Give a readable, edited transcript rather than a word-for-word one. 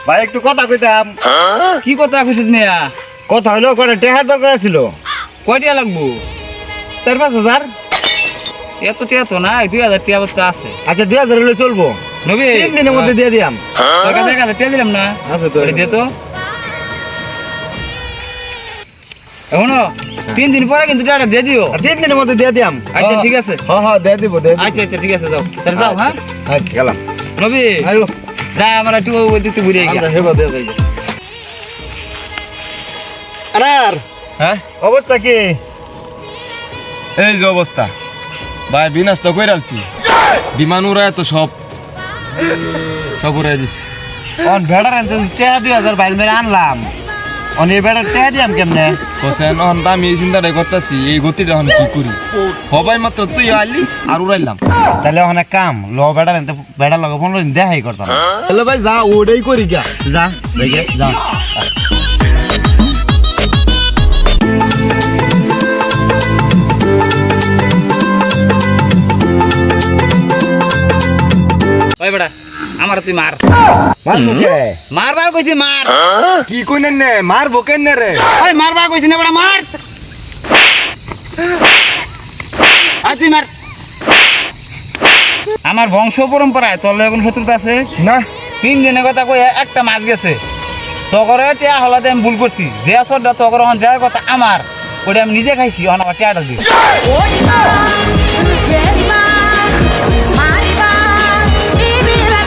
ভাই একটু কথা কইতাম। কি কথা কইছিস মিয়া? কথা হলো করে টেহার দরকার ছিল। কয়টা লাগবো? 4-5 হাজার। এত টিয়া তো নাই, 2000 টিয়া অবস্থা আছে। আচ্ছা 2,000 হলে চলবো। নবী 3 দিনের মধ্যে দিয়ে দিয়াম। তোর কাছে 1000 টিয়া দিলাম না? আছে তো। দে তো এখনো 3 দিন পরে কিন্তু টাকা দিয়ে দিও। 3 দিনের মধ্যে দিয়ে দিয়াম। আচ্ছা ঠিক আছে। হ্যাঁ দিয়ে দিব আচ্ছা আচ্ছা ঠিক আছে, যাও তাহলে যাও। হ্যাঁ আচ্ছা গেলাম। নবী আয়ো যা, আমরা একটু ওই দিকতে ঘুরে গিয়া। আমরা হেবা দিয়ে যাই। আর হ্যাঁ অবস্থা কি? এই যে অবস্থা ভাই, বিনাশ তো কই রাখছি। বিমান উড়ায় তো সব উড়াই দিছি। অন ভেড়ার আনতে 2,000 বাইল মেরে আনলাম। অন এই ভেড়ার টেহা দিয়াম কেমনে? হোসেন অন আমি এই চিন্তাটাই করতেছি, এই গতিটা এখন কি করি। সবাই মাত্র তুই আইলি আর উড়াইলাম। তাহলে ওখানে কাম লো ভেড়ার আনতে ভেড়ার লগে 15 দিন দেখাই করতাম। তাহলে ভাই যা ওটাই করি গা। যা দেখে যা। ওই বেটা আমার তুই মার মারবো কে? মারবার কইছি মার। কি কইনেন নে মার বকেন নে রে। ওই মারবার কইছি না বেটা, মার। আয় তুই মার। আমার বংশ পরম্পরায় তোর লগে কোনো শত্রুতা আছে না 3 দিনের কথা কই একটা মাছ গেছে। তগরে টিয়া হলাতে আমি ভুল করছি, যে আসরটা তগর দেওয়ার কথা আমার, ওটা আমি নিজে খাইছি, আমার টিয়াটা দিই।